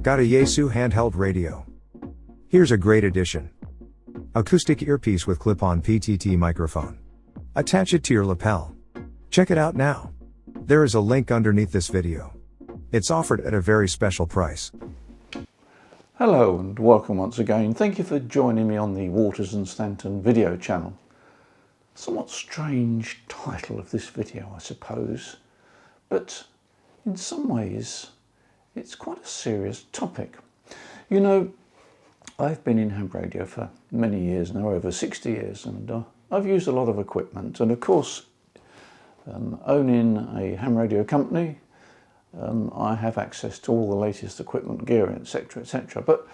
Got a YAESU handheld radio? Here's a great addition. Acoustic earpiece with clip-on PTT microphone. Attach it to your lapel. Check it out now. There is a link underneath this video. It's offered at a very special price. Hello and welcome once again. Thank you for joining me on the Waters and Stanton video channel. Somewhat strange title of this video, I suppose, but in some ways it's quite a serious topic. You know, I've been in ham radio for many years now, over 60 years, and I've used a lot of equipment, and of course owning a ham radio company, I have access to all the latest equipment, gear, etc, etc. But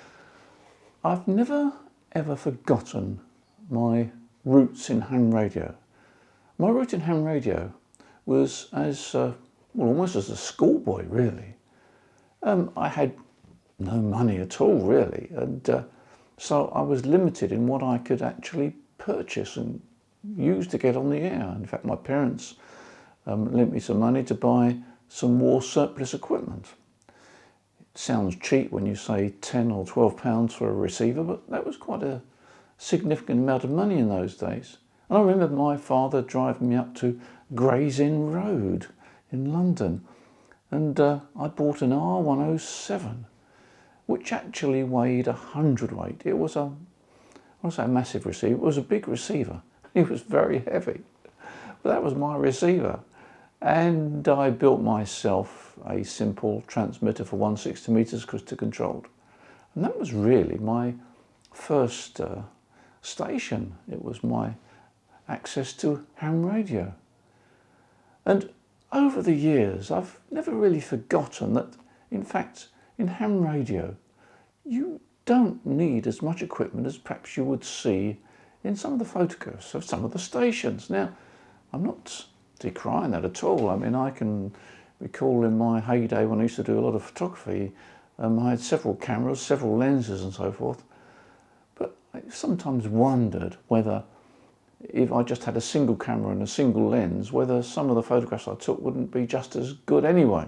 I've never ever forgotten my roots in ham radio. My root in ham radio was as well, almost as a schoolboy really. I had no money at all really, and so I was limited in what I could actually purchase and use to get on the air. In fact, my parents lent me some money to buy some war surplus equipment. It sounds cheap when you say 10 or 12 pounds for a receiver, but that was quite a significant amount of money in those days. And I remember my father driving me up to Gray's Inn Road in London, and I bought an R107, which actually weighed 100 weight. It was I won't say a massive receiver, it was a big receiver. It was very heavy, but that was my receiver. And I built myself a simple transmitter for 160 meters crystal controlled. And that was really my first station. It was my access to ham radio. And over the years, I've never really forgotten that, in fact, in ham radio, you don't need as much equipment as perhaps you would see in some of the photographs of some of the stations. Now, I'm not decrying that at all. I mean, I can recall in my heyday when I used to do a lot of photography, I had several cameras, several lenses and so forth. But I sometimes wondered whether, if I just had a single camera and a single lens, whether some of the photographs I took wouldn't be just as good anyway.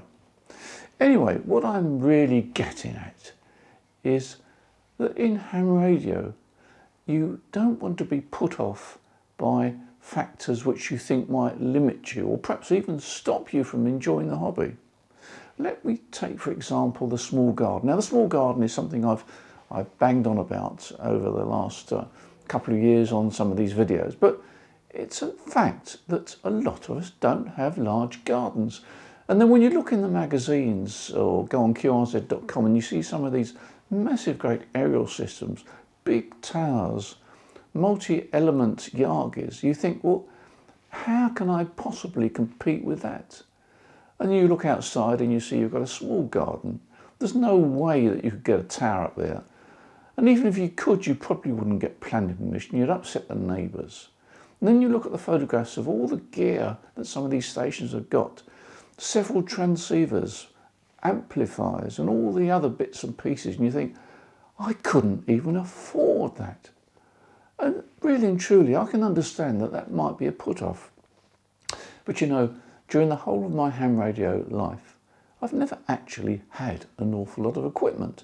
Anyway, what I'm really getting at is that in ham radio, you don't want to be put off by factors which you think might limit you or perhaps even stop you from enjoying the hobby. Let me take, for example, the small garden. Now, the small garden is something I've banged on about over the last couple of years on some of these videos, but it's a fact that a lot of us don't have large gardens. And then when you look in the magazines or go on qrz.com and you see some of these massive great aerial systems, big towers, multi-element YAESUs, you think, well, how can I possibly compete with that? And you look outside and you see you've got a small garden. There's no way that you could get a tower up there. And even if you could, you probably wouldn't get planning permission. You'd upset the neighbours. And then you look at the photographs of all the gear that some of these stations have got. Several transceivers, amplifiers, and all the other bits and pieces. And you think, I couldn't even afford that. And really and truly, I can understand that that might be a put-off. But you know, during the whole of my ham radio life, I've never actually had an awful lot of equipment.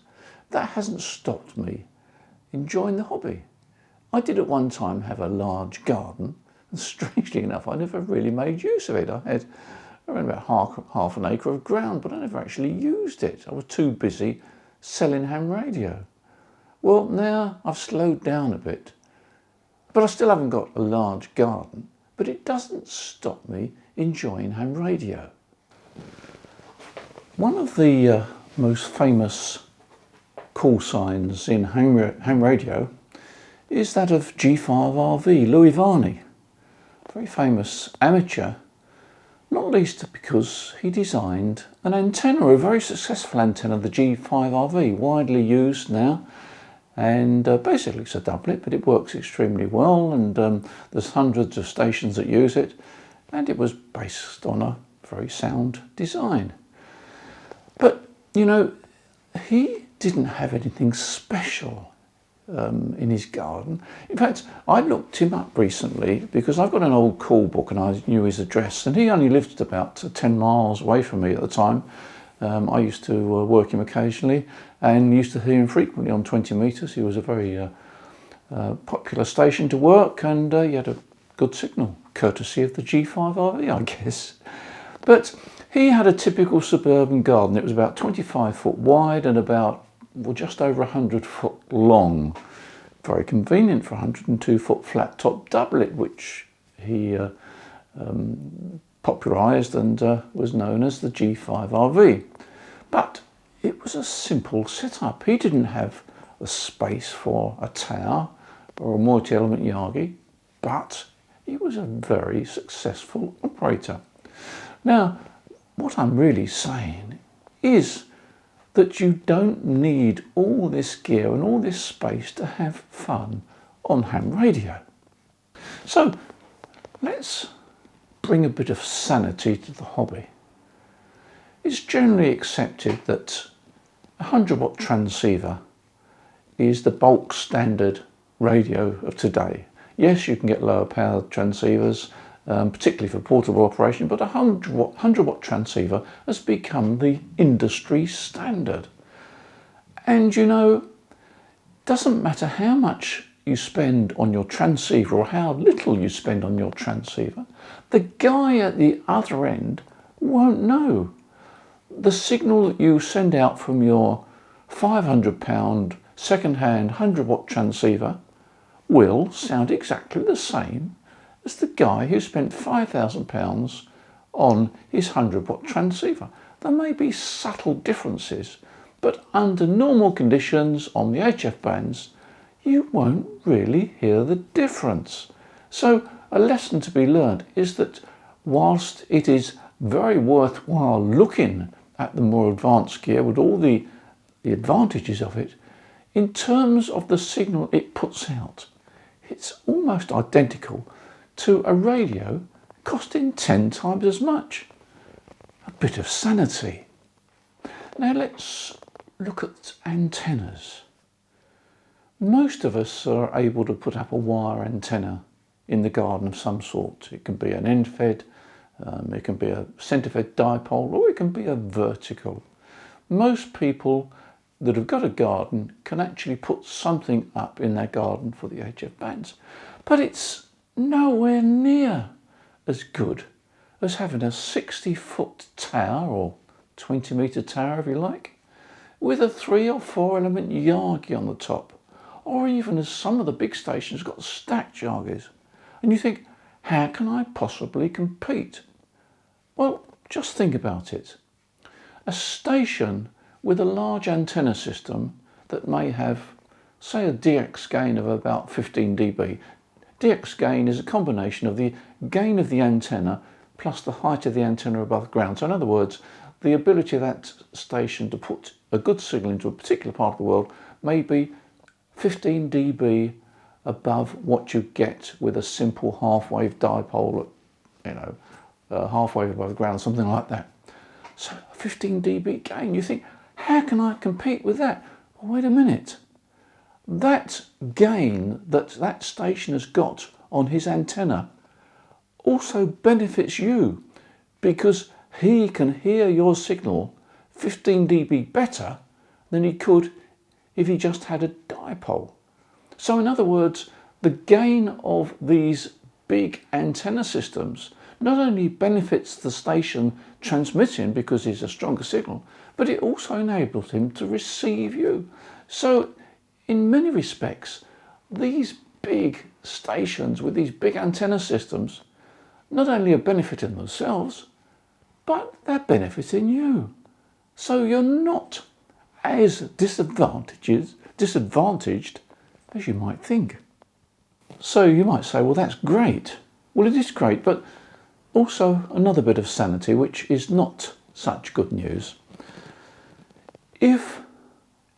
That hasn't stopped me enjoying the hobby. I did at one time have a large garden, and strangely enough, I never really made use of it. I had around about half an acre of ground, but I never actually used it. I was too busy selling ham radio. Well, now I've slowed down a bit, but I still haven't got a large garden, but it doesn't stop me enjoying ham radio. One of the most famous call signs in ham radio is that of G5RV, Louis Varney, very famous amateur, not least because he designed an antenna, a very successful antenna, the G5RV, widely used now. And basically it's a doublet, but it works extremely well, and there's hundreds of stations that use it, and it was based on a very sound design. But you know, he didn't have anything special in his garden. In fact, I looked him up recently because I've got an old call book and I knew his address, and he only lived about 10 miles away from me at the time, I used to work him occasionally and used to hear him frequently on 20 metres. He was a very popular station to work, and he had a good signal, courtesy of the G5RV, I guess. But he had a typical suburban garden. It was about 25 foot wide and about, well, just over 100 foot long. Very convenient for a 102 foot flat top doublet, which he popularised and was known as the G5RV. But it was a simple setup. He didn't have a space for a tower or a multi-element Yagi, but he was a very successful operator. Now, what I'm really saying is that you don't need all this gear and all this space to have fun on ham radio. So let's bring a bit of sanity to the hobby. It's generally accepted that a 100-watt transceiver is the bulk standard radio of today. Yes, you can get lower powered transceivers, particularly for portable operation, but a 100-watt transceiver has become the industry standard. And you know, it doesn't matter how much you spend on your transceiver or how little you spend on your transceiver, the guy at the other end won't know. The signal that you send out from your £500 second-hand 100-watt transceiver will sound exactly the same as the guy who spent £5,000 on his 100-watt transceiver. There may be subtle differences, but under normal conditions on the HF bands, you won't really hear the difference. So a lesson to be learned is that whilst it is very worthwhile looking at the more advanced gear with all the advantages of it, in terms of the signal it puts out, it's almost identical to a radio costing 10 times as much. A bit of sanity. Now let's look at antennas. Most of us are able to put up a wire antenna in the garden of some sort. It can be an end-fed, it can be a centre-fed dipole, or it can be a vertical. Most people that have got a garden can actually put something up in their garden for the HF bands. But it's nowhere near as good as having a 60-foot tower, or 20-metre tower if you like, with a 3 or 4 element Yagi on the top, or even as some of the big stations got stacked Yagis. And you think, how can I possibly compete? Well, just think about it. A station with a large antenna system that may have, say, a DX gain of about 15 dB. DX gain is a combination of the gain of the antenna plus the height of the antenna above the ground. So in other words, the ability of that station to put a good signal into a particular part of the world may be 15 dB above what you get with a simple half-wave dipole, half-wave above the ground, something like that. So 15 dB gain, you think, how can I compete with that? Well, wait a minute. That gain that station has got on his antenna also benefits you, because he can hear your signal 15 dB better than he could if he just had a dipole. So in other words, the gain of these big antenna systems not only benefits the station transmitting because it's a stronger signal, but it also enables him to receive you. So in many respects, these big stations with these big antenna systems not only are benefiting themselves, but they're benefiting you. So you're not as disadvantaged as you might think. So you might say, well, that's great. Well, it is great, but also another bit of sanity, which is not such good news. If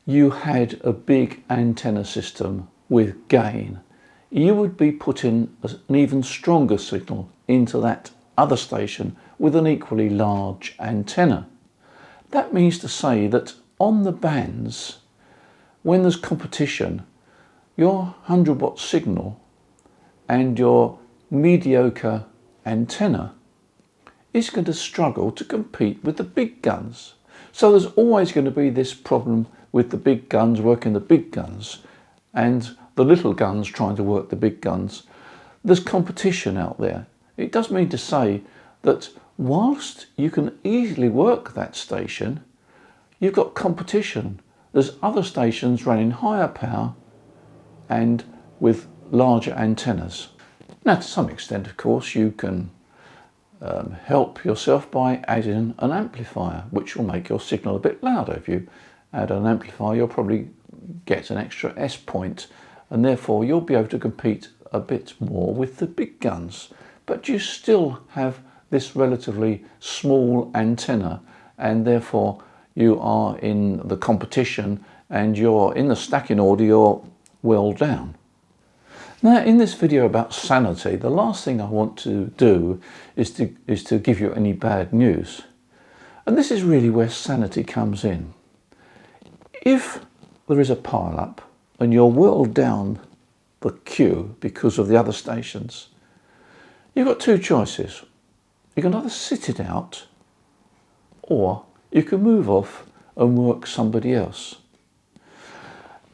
you had a big antenna system with gain, you would be putting an even stronger signal into that other station with an equally large antenna. That means to say that on the bands, when there's competition, your 100-watt signal and your mediocre antenna is going to struggle to compete with the big guns. So there's always going to be this problem with the big guns working the big guns and the little guns trying to work the big guns. There's competition out there. It does mean to say that whilst you can easily work that station, you've got competition. There's other stations running higher power and with larger antennas. Now, to some extent, of course, you can help yourself by adding an amplifier, which will make your signal a bit louder. If you add an amplifier, you'll probably get an extra S point, and therefore you'll be able to compete a bit more with the big guns. But you still have this relatively small antenna, and therefore you are in the competition and you're in the stacking order, you're well down. Now, in this video about SANITY, the last thing I want to do is to give you any bad news. And this is really where SANITY comes in. If there is a pile-up and you're well down the queue because of the other stations, you've got two choices. You can either sit it out, or you can move off and work somebody else.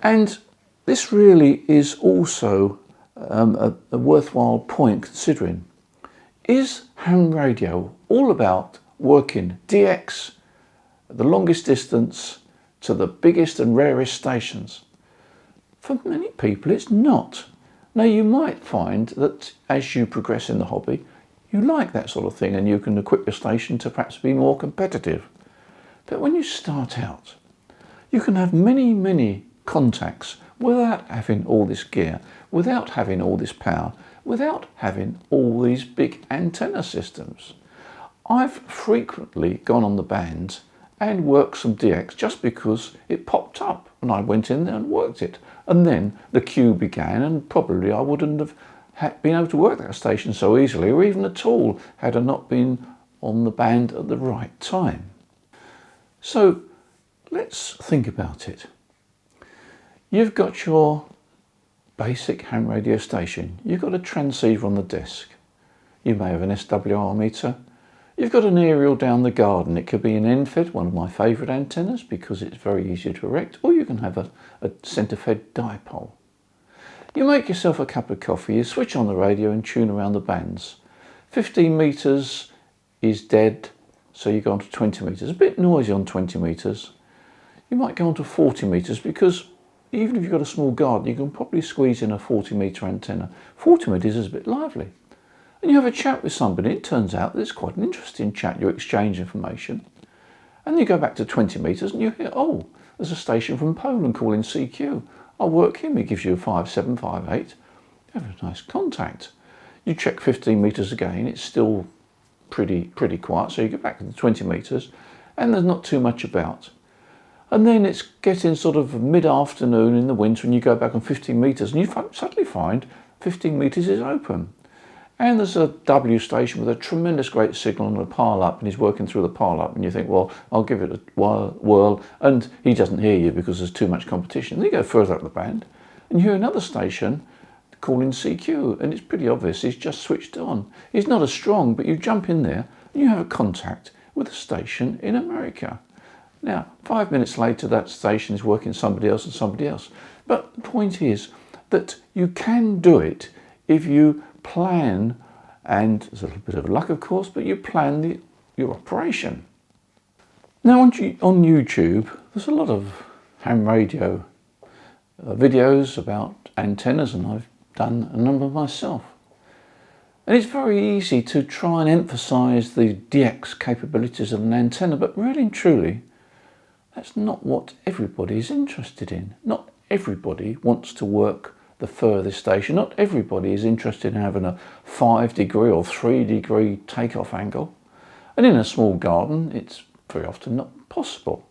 And this really is also a worthwhile point considering. Is ham radio all about working DX, the longest distance, to the biggest and rarest stations? For many people it's not. Now, you might find that as you progress in the hobby, you like that sort of thing and you can equip your station to perhaps be more competitive. But when you start out, you can have many contacts without having all this gear, without having all this power, without having all these big antenna systems. I've frequently gone on the band and worked some DX just because it popped up and I went in there and worked it. And then the queue began, and probably I wouldn't have been able to work that station so easily or even at all had I not been on the band at the right time. So let's think about it. You've got your basic ham radio station. You've got a transceiver on the desk. You may have an SWR meter. You've got an aerial down the garden. It could be an end-fed, one of my favourite antennas because it's very easy to erect, or you can have a centre-fed dipole. You make yourself a cup of coffee, you switch on the radio and tune around the bands. 15 metres is dead, so you go on to 20 metres. A bit noisy on 20 metres. You might go on to 40 metres because even if you've got a small garden, you can probably squeeze in a 40 metre antenna. 40 metres is a bit lively. And you have a chat with somebody. It turns out that it's quite an interesting chat. You exchange information. And then you go back to 20 metres and you hear, oh, there's a station from Poland calling CQ. I'll work him. He gives you a 5758. You have a nice contact. You check 15 metres again. It's still pretty quiet. So you go back to the 20 metres and there's not too much about. And then it's getting sort of mid-afternoon in the winter and you go back on 15 metres and you suddenly find 15 metres is open. And there's a W station with a tremendous great signal on a pile-up and he's working through the pile-up and you think, well, I'll give it a whirl, and he doesn't hear you because there's too much competition. Then you go further up the band and you hear another station calling CQ, and it's pretty obvious he's just switched on. He's not as strong, but you jump in there and you have a contact with a station in America. Now, 5 minutes later, that station is working somebody else and somebody else. But the point is that you can do it if you plan, and there's a little bit of luck, of course, but you plan your operation. Now, on YouTube, there's a lot of ham radio videos about antennas, and I've done a number myself. And it's very easy to try and emphasise the DX capabilities of an antenna, but really and truly, that's not what everybody is interested in. Not everybody wants to work the furthest station. Not everybody is interested in having a 5 degree or 3 degree takeoff angle. And in a small garden, it's very often not possible.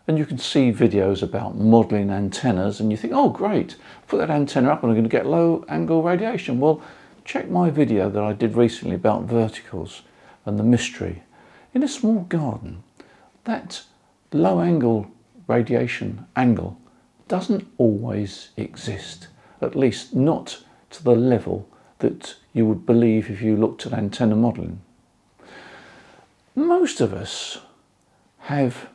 And you can see videos about modelling antennas and you think, oh great, put that antenna up and I'm going to get low angle radiation. Well, check my video that I did recently about verticals and the mystery. In a small garden, that low angle radiation angle doesn't always exist, at least not to the level that you would believe if you looked at antenna modelling. Most of us have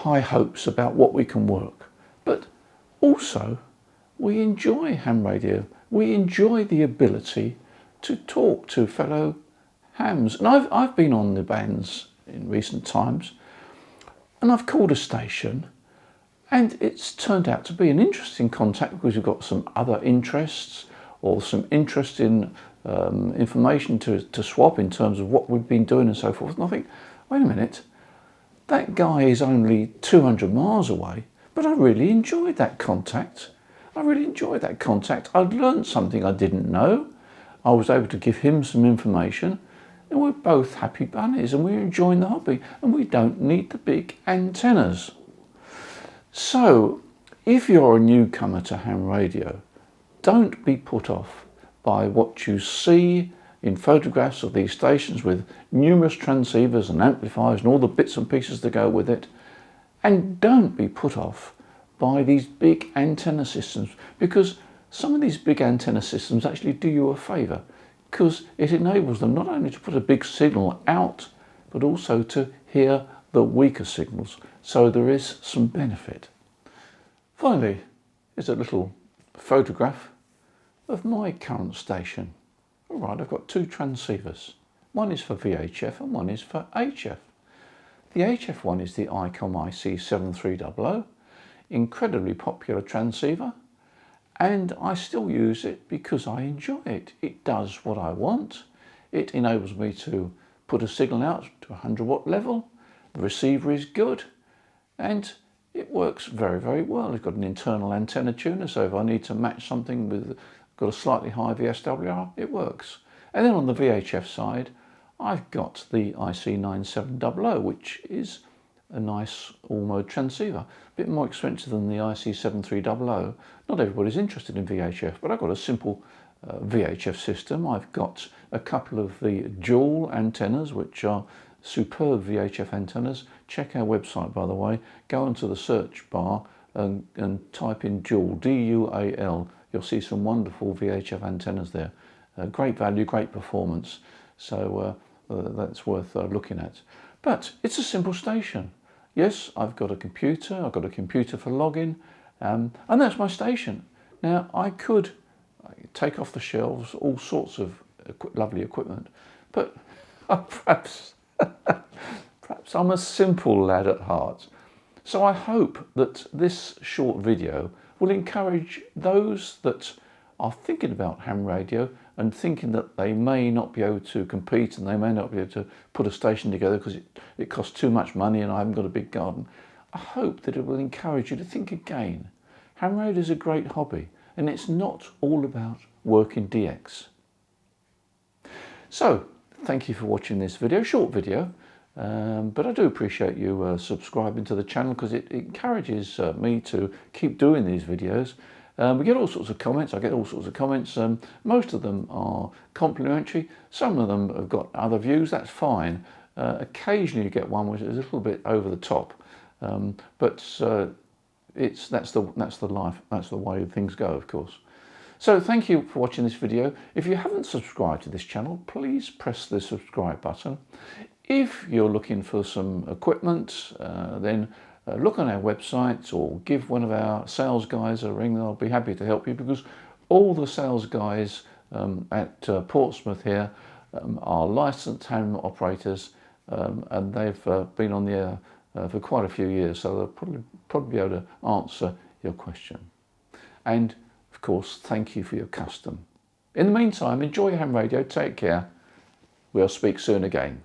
high hopes about what we can work, but also we enjoy ham radio. We enjoy the ability to talk to fellow hams. And I've been on the bands in recent times, and I've called a station, and it's turned out to be an interesting contact because we've got some other interests or some interest in information to swap in terms of what we've been doing and so forth. And I think, wait a minute, that guy is only 200 miles away, but I really enjoyed that contact. I really enjoyed that contact. I'd learned something I didn't know. I was able to give him some information, and we're both happy bunnies, and we're enjoying the hobby, and we don't need the big antennas. So, if you're a newcomer to ham radio, don't be put off by what you see in photographs of these stations with numerous transceivers and amplifiers and all the bits and pieces that go with it. And don't be put off by these big antenna systems, because some of these big antenna systems actually do you a favour, because it enables them not only to put a big signal out, but also to hear the weaker signals. So there is some benefit. Finally, here's a little photograph of my current station. All right, I've got two transceivers. One is for VHF and one is for HF. The HF one is the Icom Ic730, incredibly popular transceiver, and I still use it because I enjoy it. It does what I want. It enables me to put a signal out to 100 watt level. The receiver is good, and it works very, very well. It's got an internal antenna tuner, so if I need to match something with got a slightly higher VSWR, it works. And then on the VHF side, I've got the IC9700, which is a nice all-mode transceiver. A bit more expensive than the IC7300. Not everybody's interested in VHF, but I've got a simple VHF system. I've got a couple of the dual antennas, which are superb VHF antennas. Check our website, by the way. Go onto the search bar and type in dual, D-U-A-L. You'll see some wonderful VHF antennas there. Great value, great performance. So that's worth looking at. But it's a simple station. Yes, I've got a computer. I've got a computer for login, and that's my station. Now, I could take off the shelves all sorts of lovely equipment, but perhaps I'm a simple lad at heart. So I hope that this short video will encourage those that are thinking about ham radio and thinking that they may not be able to compete and they may not be able to put a station together because it costs too much money and I haven't got a big garden. I hope that it will encourage you to think again. Ham radio is a great hobby, and it's not all about working DX. So, thank you for watching this video, short video, but I do appreciate you subscribing to the channel because it encourages me to keep doing these videos. We get all sorts of comments. I get all sorts of comments. Most of them are complimentary. Some of them have got other views. That's fine. Occasionally you get one which is a little bit over the top, but that's the life. That's the way things go, of course. So thank you for watching this video. If you haven't subscribed to this channel, please press the subscribe button. If you're looking for some equipment, then look on our website or give one of our sales guys a ring. They'll be happy to help you, because all the sales guys at Portsmouth here are licensed ham operators, and they've been on the air for quite a few years, so they'll probably be able to answer your question. And of course, thank you for your custom. In the meantime, enjoy ham radio, take care. We'll speak soon again.